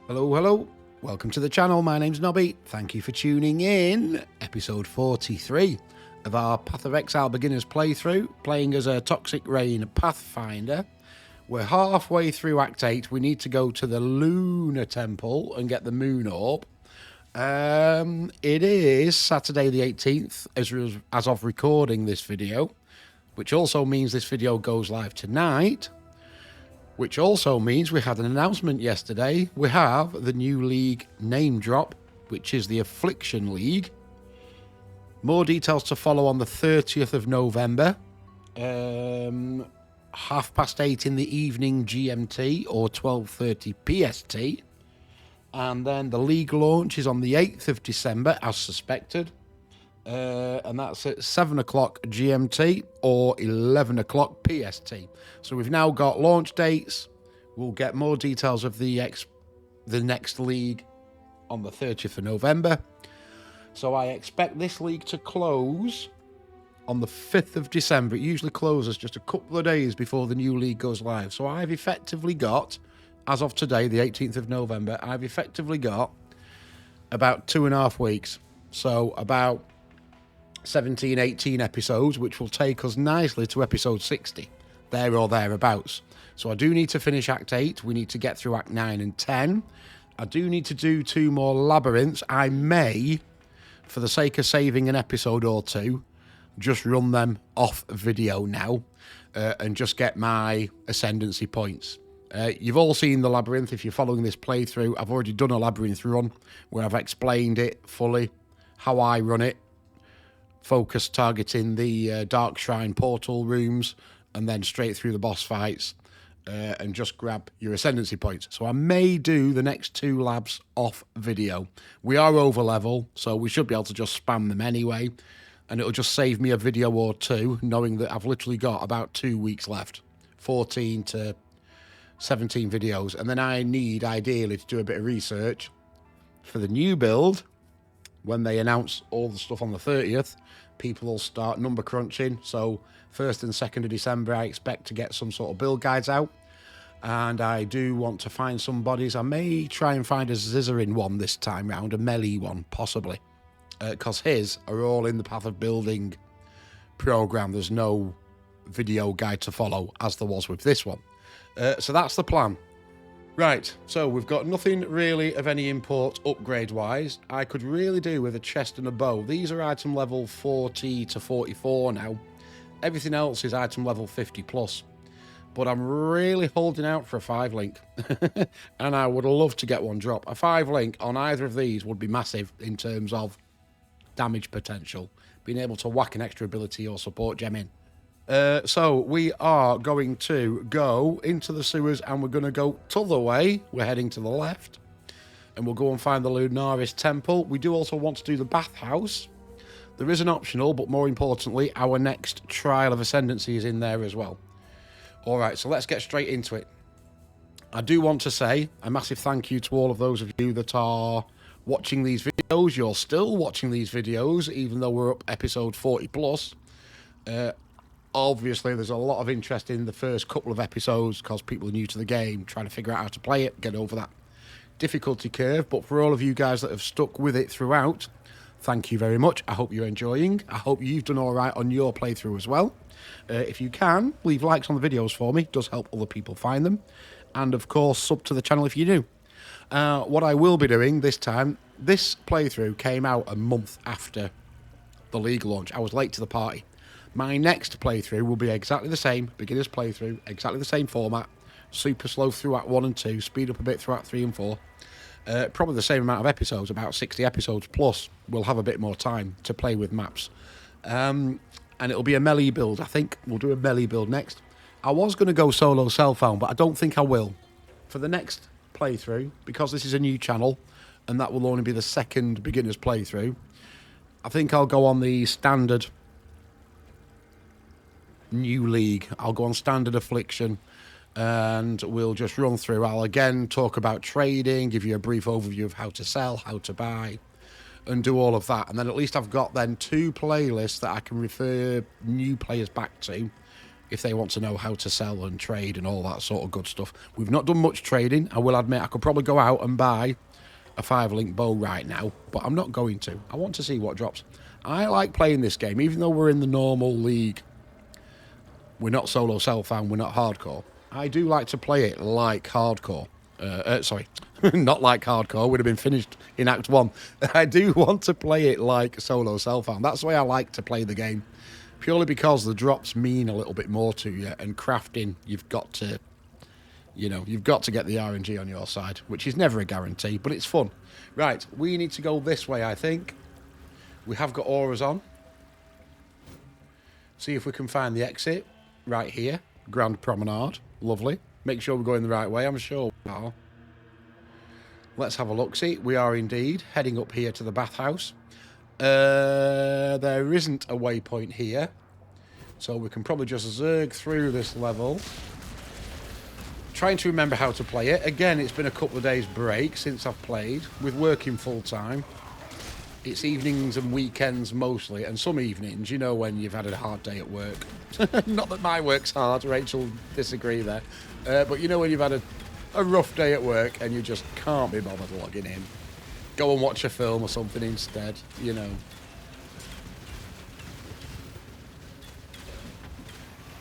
Hello, hello. Welcome to the channel. My name's Nobby. Thank you for tuning in. Episode 43 of our Path of Exile beginners playthrough, playing as a Toxic Rain Pathfinder. We're halfway through Act 8. We need to go to the Lunaris Temple and get the Moon Orb. It is Saturday the 18th as of recording this video, which also means this video goes live tonight. Which also means we had an announcement yesterday. We have the new league name drop, which is the Affliction League. More details to follow on the 30th of November. 8:30 in the evening GMT or 12:30 PST. And then the league launch is on the 8th of December, as suspected. And that's at 7 o'clock GMT or 11 o'clock PST. So we've now got launch dates. We'll get more details of the next league on the 30th of November. So I expect this league to close on the 5th of December. It usually closes just a couple of days before the new league goes live. So I've effectively got, as of today, the 18th of November, I've effectively got about 2.5 weeks. So about 17, 18 episodes, which will take us nicely to episode 60, there or thereabouts. So I do need to finish Act 8. We need to get through Act 9 and 10. I do need to do 2 more labyrinths. I may, for the sake of saving an episode or 2, just run them off video now and just get my Ascendancy points. You've all seen the labyrinth if you're following this playthrough. I've already done a labyrinth run where I've explained it fully, how I run it. Focus targeting the Dark Shrine portal rooms and then straight through the boss fights and just grab your Ascendancy points. So I may do the next 2 labs off video. We are over level, so we should be able to just spam them anyway. And it'll just save me a video or 2, knowing that I've literally got about 2 weeks left. 14 to 17 videos. And then I need, ideally, to do a bit of research for the new build. When they announce all the stuff on the 30th, people will start number crunching. So 1st and 2nd of December, I expect to get some sort of build guides out. And I do want to find some bodies. I may try and find a Zizarin one this time round, a melee one, possibly. Because his are all in the Path of Building program. There's no video guide to follow, as there was with this one. So that's the plan. Right, so we've got nothing really of any import upgrade-wise. I could really do with a chest and a bow. These are item level 40 to 44 now. Everything else is item level 50 plus. But I'm really holding out for a 5-link. And I would love to get one drop. A 5-link on either of these would be massive in terms of damage potential. Being able to whack an extra ability or support gem in. So we are going to go into the sewers and we're going to go t'other way. We're heading to the left and we'll go and find the Lunaris Temple. We do also want to do the bathhouse. There is an optional, but more importantly, our next trial of Ascendancy is in there as well. All right, so let's get straight into it. I do want to say a massive thank you to all of those of you that are watching these videos. You're still watching these videos, even though we're up episode 40 plus. Obviously, there's a lot of interest in the first couple of episodes because people are new to the game, trying to figure out how to play it, get over that difficulty curve. But for all of you guys that have stuck with it throughout, thank you very much. I hope you're enjoying. I hope you've done all right on your playthrough as well. If you can, leave likes on the videos for me. It does help other people find them. And, of course, sub to the channel if you do. What I will be doing this time, this playthrough came out a month after the league launch. I was late to the party. My next playthrough will be exactly the same, beginner's playthrough, exactly the same format, super slow through Act 1 and 2, speed up a bit through Act 3 and 4. Probably the same amount of episodes, about 60 episodes, plus we'll have a bit more time to play with maps. And it'll be a melee build, I think. We'll do a melee build next. I was going to go solo cell-phone, but I don't think I will. For the next playthrough, because this is a new channel, and that will only be the second beginner's playthrough, I think I'll go on the standard new league. I'll go on standard Affliction and we'll just run through. I'll again talk about trading, give you a brief overview of how to sell, how to buy, and do all of that. And then at least I've got then 2 playlists that I can refer new players back to if they want to know how to sell and trade and all that sort of good stuff. We've not done much trading. I will admit I could probably go out and buy a 5-link bow right now, but I'm not going to. I want to see what drops. I like playing this game, even though we're in the normal league. We're not solo self-found, we're not hardcore. I do like to play it like hardcore. Sorry, not like hardcore, would have been finished in Act 1. I do want to play it like solo self-found. That's the way I like to play the game. Purely because the drops mean a little bit more to you, and crafting, you've got to, you know, you've got to get the RNG on your side, which is never a guarantee, but it's fun. Right, we need to go this way, I think. We have got auras on. See if we can find the exit right here. Grand Promenade. Lovely. Make sure we're going the right way. I'm sure we are. Let's have a look. See, we are indeed heading up here to the bathhouse. There isn't a waypoint here, so we can probably just zerg through this level. Trying to remember how to play it. Again, it's been a couple of days break since I've played. With working full time, it's evenings and weekends mostly, and some evenings, you know, when you've had a hard day at work. Not that my work's hard, Rachel disagree there, but you know when you've had a rough day at work and you just can't be bothered logging in. Go and watch a film or something instead, you know.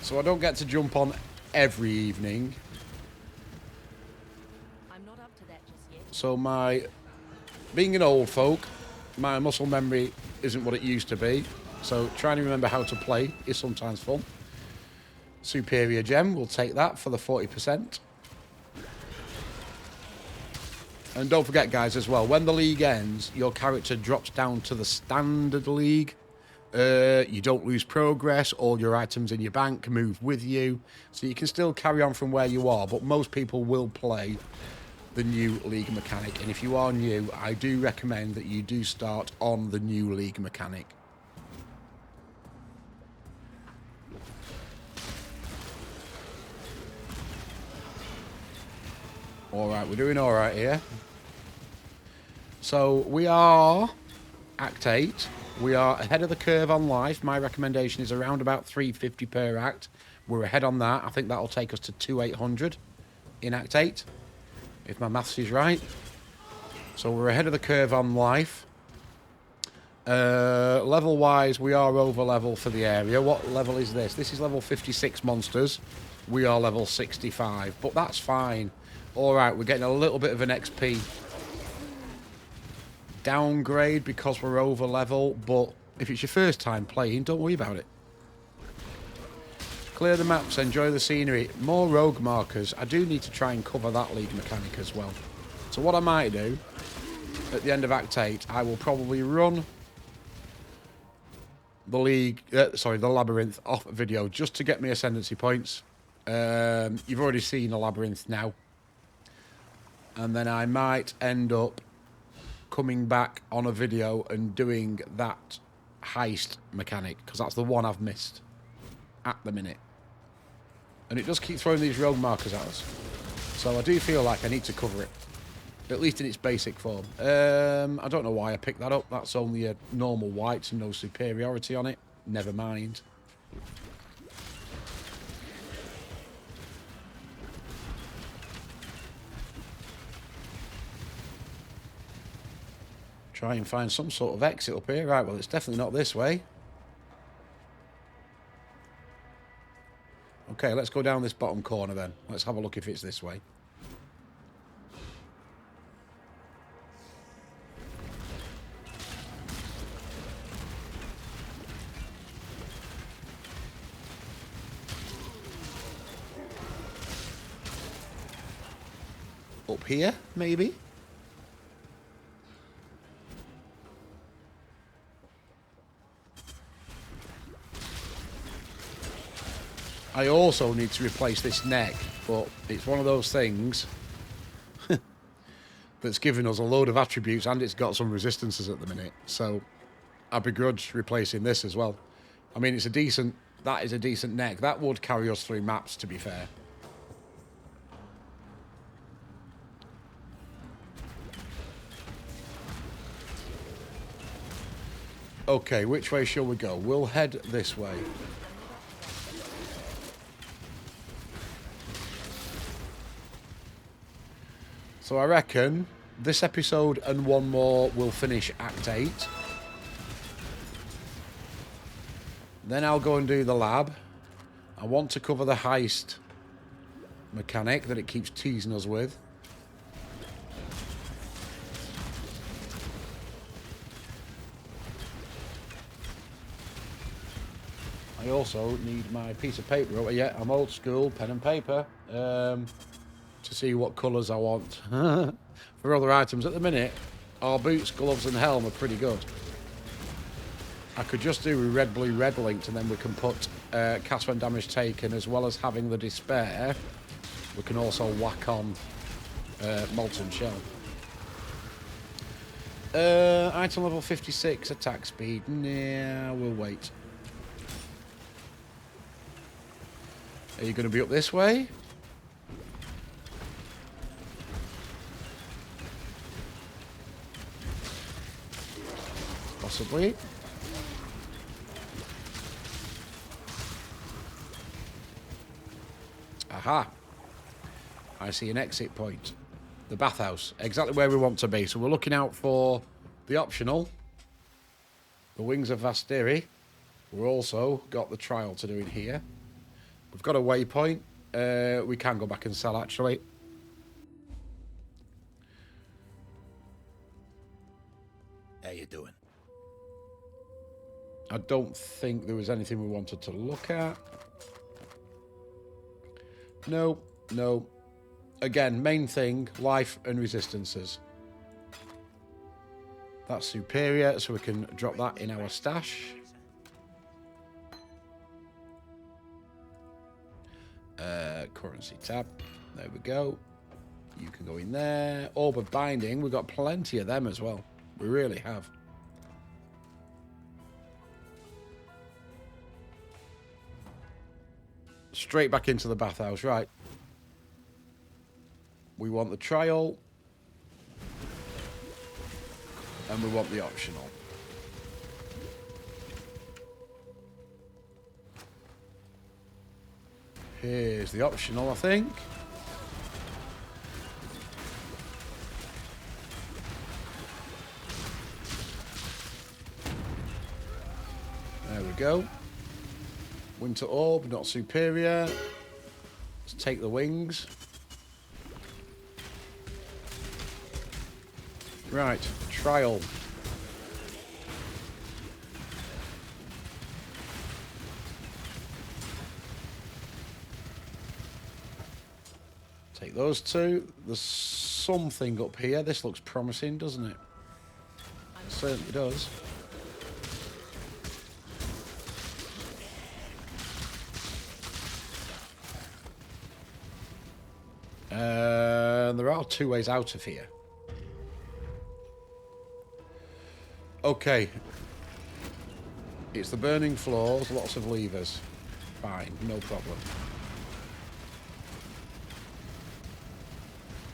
So I don't get to jump on every evening. I'm not up to that just yet. So being an old folk, my muscle memory isn't what it used to be. So trying to remember how to play is sometimes fun. Superior gem, we'll take that for the 40%. And don't forget, guys, as well, when the league ends, your character drops down to the standard league. You don't lose progress. All your items in your bank move with you. So you can still carry on from where you are, but most people will play the new league mechanic. And if you are new, I do recommend that you do start on the new league mechanic. Alright, we're doing alright here. So we are Act 8. We are ahead of the curve on life. My recommendation is around about 350 per act. We're ahead on that. I think that'll take us to 2800 in Act 8, if my maths is right. So we're ahead of the curve on life. Level-wise, we are over level for the area. What level is this? This is level 56 monsters. We are level 65, but that's fine. Alright, we're getting a little bit of an XP downgrade because we're over level, but if it's your first time playing, don't worry about it. Clear the maps, enjoy the scenery. More rogue markers. I do need to try and cover that league mechanic as well. So what I might do at the end of Act 8, I will probably run the league, the labyrinth off video just to get me ascendancy points. You've already seen a labyrinth now. And then I might end up coming back on a video and doing that heist mechanic, because that's the one I've missed at the minute. And it does keep throwing these rogue markers at us. So I do feel like I need to cover it, at least in its basic form. I don't know why I picked that up. That's only a normal white and no superiority on it. Never mind. Try and find some sort of exit up here. Right, well, it's definitely not this way. Okay, let's go down this bottom corner then. Let's have a look if it's this way. Up here, maybe? I also need to replace this neck, but it's one of those things that's given us a load of attributes and it's got some resistances at the minute. So I begrudge replacing this as well. I mean, that is a decent neck. That would carry us through maps, to be fair. Okay, which way shall we go? We'll head this way. So I reckon this episode and one more will finish Act 8. Then I'll go and do the lab. I want to cover the heist mechanic that it keeps teasing us with. I also need my piece of paper. Oh, yeah, I'm old school, pen and paper, to see what colours I want. For other items at the minute, our boots, gloves and helm are pretty good. I could just do a red, blue, red linked, and then we can put cast when damage taken, as well as having the despair. We can also whack on molten shell. Item level 56, attack speed. Nah, we'll wait. Are you going to be up this way? Possibly. Aha. I see an exit point. The bathhouse. Exactly where we want to be. So we're looking out for the optional. The Wings of Vastiri. We've also got the trial to do in here. We've got a waypoint. We can go back and sell, actually. How you doing? I don't think there was anything we wanted to look at. No, no. Again, main thing, life and resistances. That's superior, so we can drop that in our stash. Currency tab. There we go. You can go in there. Orb of Binding. We've got plenty of them as well. We really have. Straight back into the bathhouse. Right. We want the trial. And we want the optional. Here's the optional, I think. There we go. Winter Orb, not superior. Let's take the wings. Right, trial. Take those two. There's something up here. This looks promising, doesn't it? It certainly does. There are two ways out of here. Okay. It's the burning floors, lots of levers. Fine, no problem.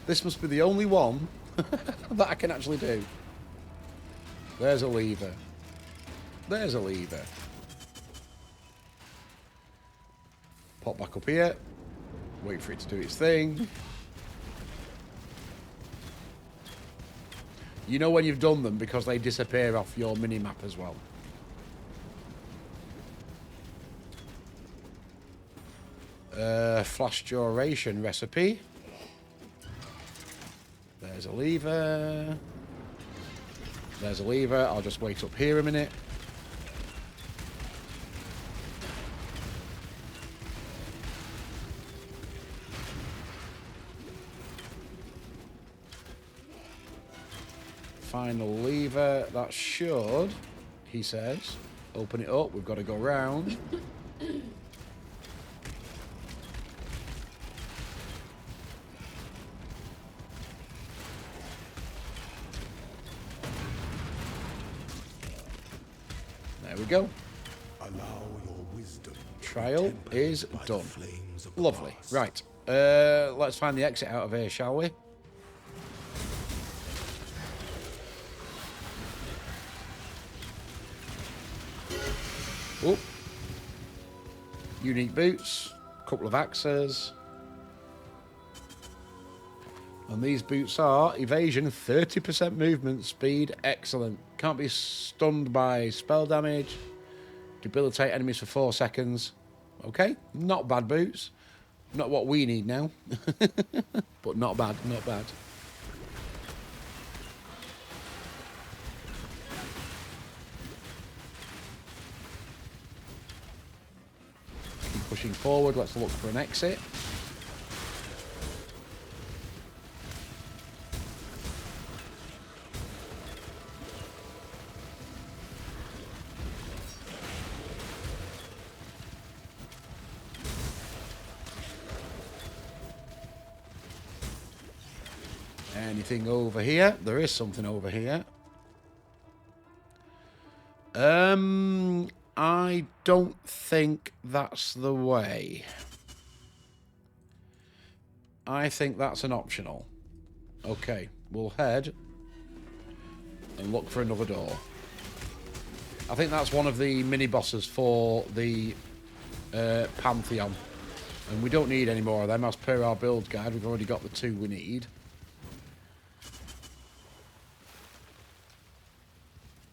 This must be the only one that I can actually do. There's a lever. There's a lever. Pop back up here. Wait for it to do its thing. You know when you've done them because they disappear off your mini-map as well. Flash duration recipe. There's a lever. There's a lever. I'll just wait up here a minute. Final lever. That should, he says, open it up. We've got to go round. There we go. Allow your wisdom. Trial is done. Lovely. Right. Let's find the exit out of here, shall we? Oh. Unique boots. Couple of axes. And these boots are evasion, 30% movement speed. Excellent. Can't be stunned by spell damage. Debilitate enemies for 4 seconds. Okay, not bad boots. Not what we need now. But not bad, not bad. Keep pushing forward. Let's look for an exit. Anything over here? There is something over here. I don't think that's the way. I think that's an optional. Okay, we'll head and look for another door. I think that's one of the mini-bosses for the Pantheon. And we don't need any more of them. As per our build guide, we've already got the 2 we need.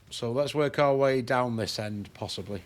So let's work our way down this end, possibly.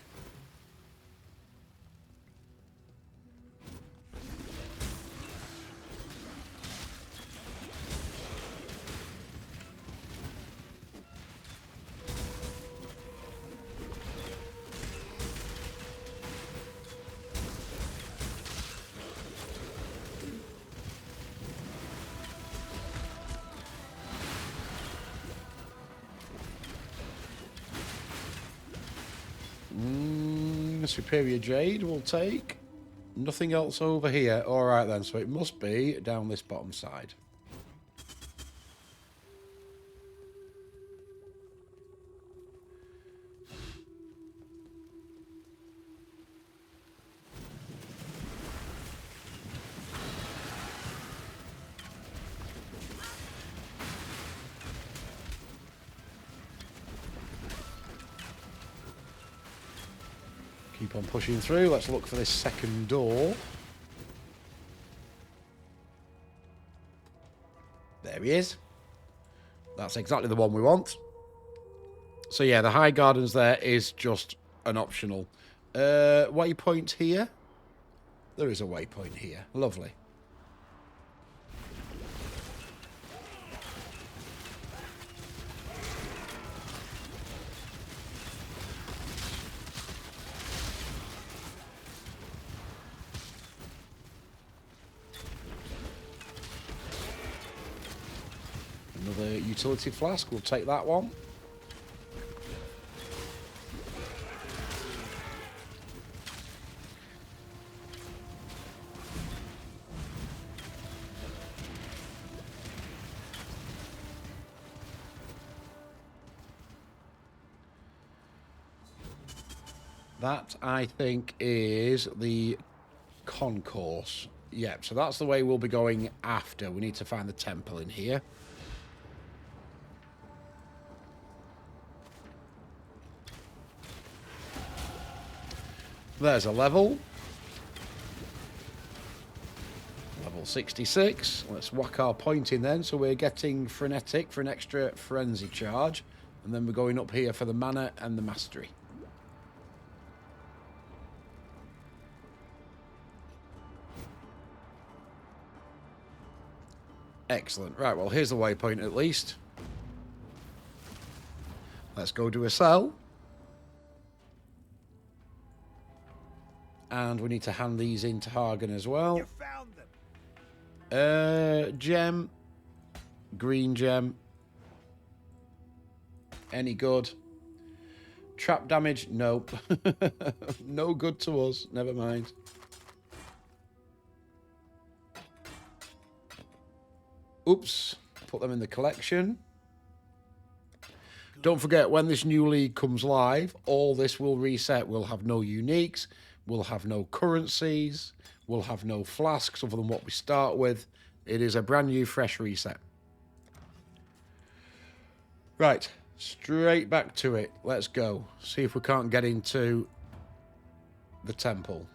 Superior Jade we'll take. Nothing else over here. Alright then, so it must be down this bottom side. Keep on pushing through. Let's look for this second door. There he is. That's exactly the one we want. So yeah, the High Gardens there is just an optional. Waypoint here. There is a waypoint here. Lovely. Another utility flask, we'll take that one. That, I think, is the Concourse. Yep, so that's the way we'll be going after. We need to find the temple in here. There's a level. Level 66. Let's whack our point in then. So we're getting Frenetic for an extra Frenzy charge. And then we're going up here for the Mana and the Mastery. Excellent. Right, well, here's the waypoint at least. Let's go do a sell. And we need to hand these in to Hagen as well. You found them. Gem. Green gem. Any good? Trap damage? Nope. No good to us. Never mind. Oops. Put them in the collection. Don't forget, when this new league comes live, all this will reset. We'll have no uniques. We'll have no currencies. We'll have no flasks other than what we start with. It is a brand new, fresh reset. Right. Straight back to it. Let's go. See if we can't get into the temple.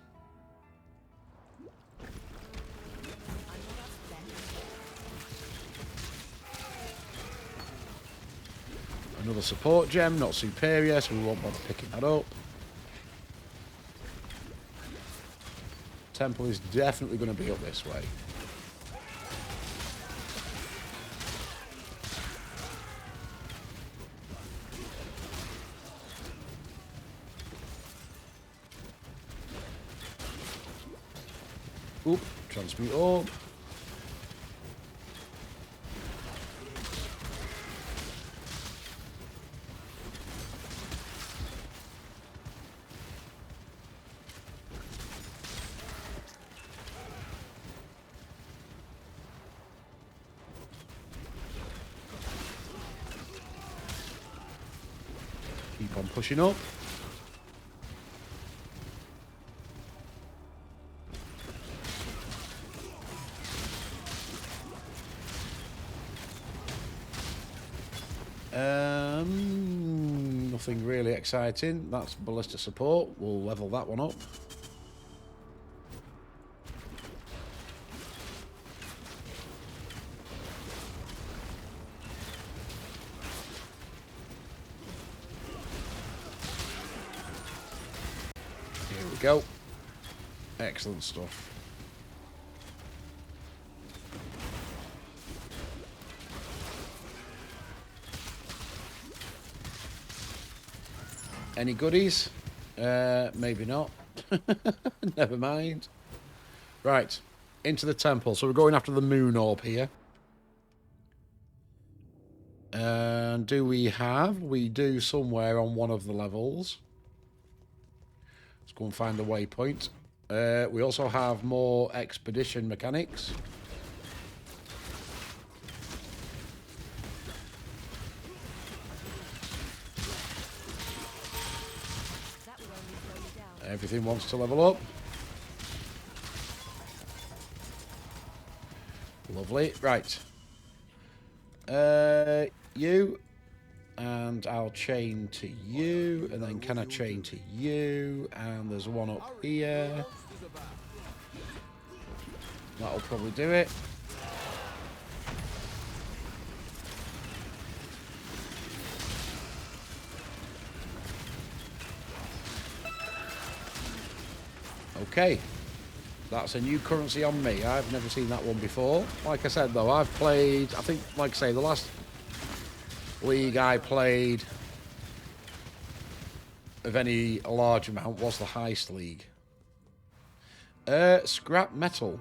Another support gem, not superior, so we won't bother picking that up. Temple is definitely going to be up this way. Oop, transmute orb. Keep on pushing up. Nothing really exciting. That's ballista support. We'll level that one up. Here we go. Excellent stuff. Any goodies? Maybe not. Never mind. Right. Into the temple. So we're going after the moon orb here. And do we have? We do somewhere on one of the levels. Let's go and find the waypoint. We also have more expedition mechanics. Everything wants to level up. Lovely. Right. You. And I'll chain to you. And then can I chain to you? And there's one up here. That'll probably do it. Okay, that's a new currency on me. I've never seen that one before. Like I said, though, I've played, I think, like I say, the last league I played of any large amount was the Heist League. Scrap metal.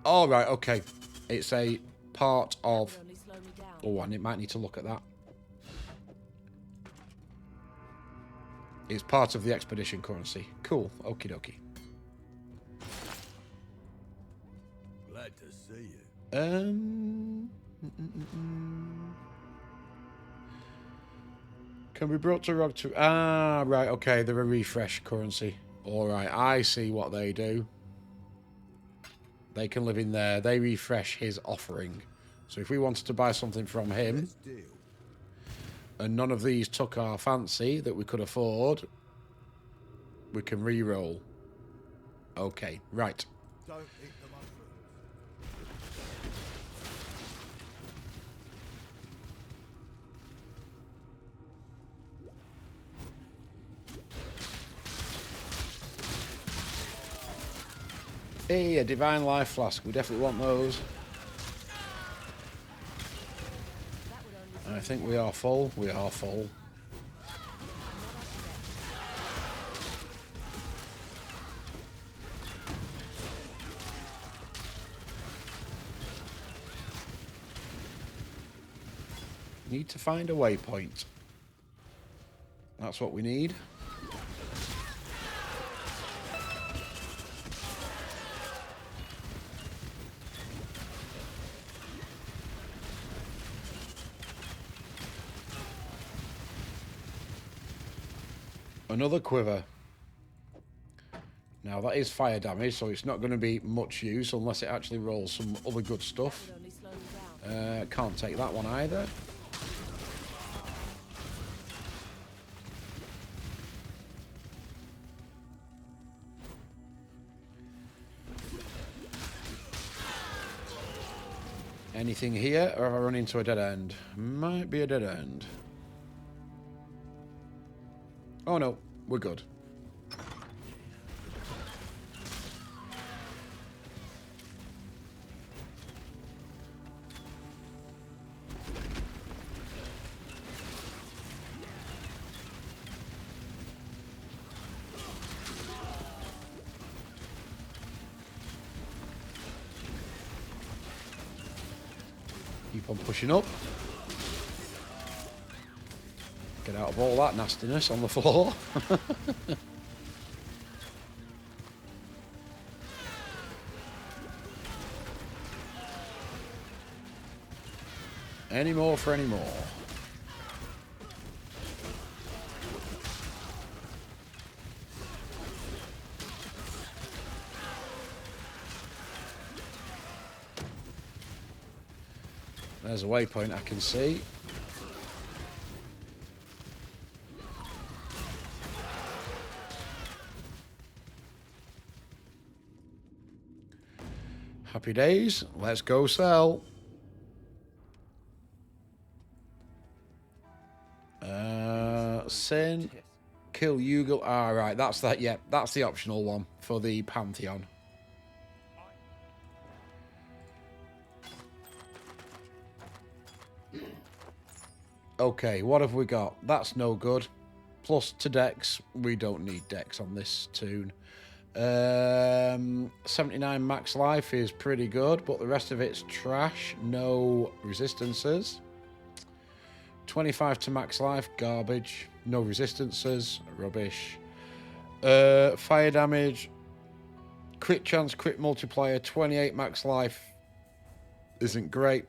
All right, okay. It's a part of... Oh, and it might need to look at that. It's part of the expedition currency. Cool. Okie dokie. Glad to see you. Can be brought to Rob to... Ah, right, okay. They're a refresh currency. All right, I see what they do. They can live in there. They refresh his offering. So if we wanted to buy something from him... and none of these took our fancy that we could afford, we can re-roll. Okay, right. Don't eat the mushrooms. Hey, a divine life flask. We definitely want those. I think we are full. We are full. Need to find a waypoint. That's what we need. Another quiver. Now that is fire damage, so it's not going to be much use unless it actually rolls some other good stuff. Can't take that one either. Anything here, or have I run into a dead end? Might be a dead end. Oh no, we're good. Keep on pushing up. Get out of all that nastiness on the floor. Any more for any more. There's a waypoint I can see. Happy days. Let's go sell. Sin. Kill Yugal. Ah, right. That's that. Yeah, that's the optional one for the Pantheon. Okay, what have we got? That's no good. Plus to Dex. We don't need Dex on this tune. 79 max life is pretty good, but the rest of it's trash. No resistances. 25 to max life, garbage. No resistances, rubbish. Fire damage, crit chance, crit multiplier, 28 max life isn't great.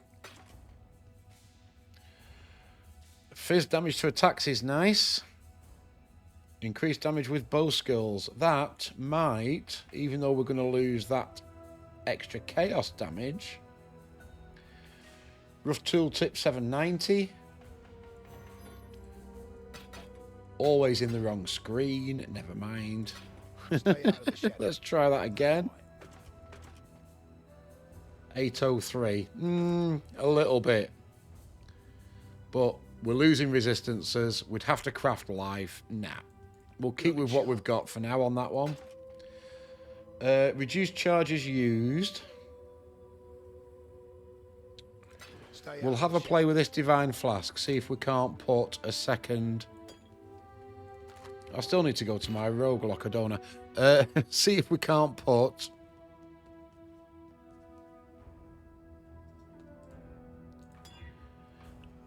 Fizz damage to attacks is nice. Increased damage with bow skills. That might, even though we're going to lose that extra chaos damage. Rough tooltip 790. Always in the wrong screen. Never mind. Let's try that again. 803. A little bit. But we're losing resistances. We'd have to craft life. Nah. We'll keep with what we've got for now on that one. Reduced charges used. We'll have a play with this Divine Flask. See if we can't put a second... I still need to go to my rogue locker, don't I? See if we can't put...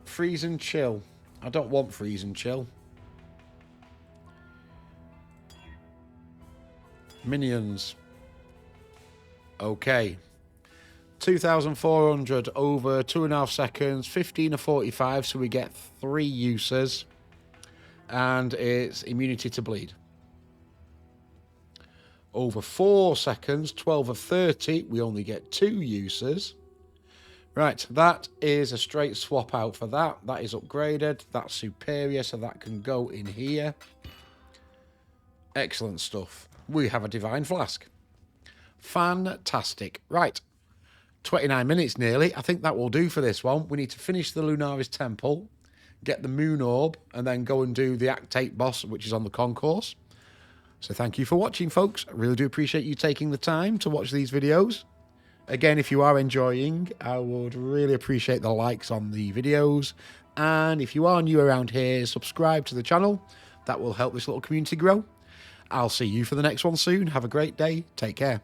Freeze and chill. I don't want freeze and chill. Minions. Okay. 2,400 over 2.5 seconds. 15 of 45, so we get 3 uses. And it's immunity to bleed. Over 4 seconds, 12 of 30, we only get 2 uses. Right, that is a straight swap out for that. That is upgraded. That's superior, so that can go in here. Excellent stuff. We have a Divine Flask. Fantastic. Right, 29 minutes nearly. I think that will do for this one. We need to finish the Lunaris Temple, get the Moon Orb, and then go and do the Act 8 boss, which is on the Concourse. So thank you for watching, folks. I really do appreciate you taking the time to watch these videos. Again, if you are enjoying, I would really appreciate the likes on the videos. And if you are new around here, subscribe to the channel. That will help this little community grow. I'll see you for the next one soon. Have a great day. Take care.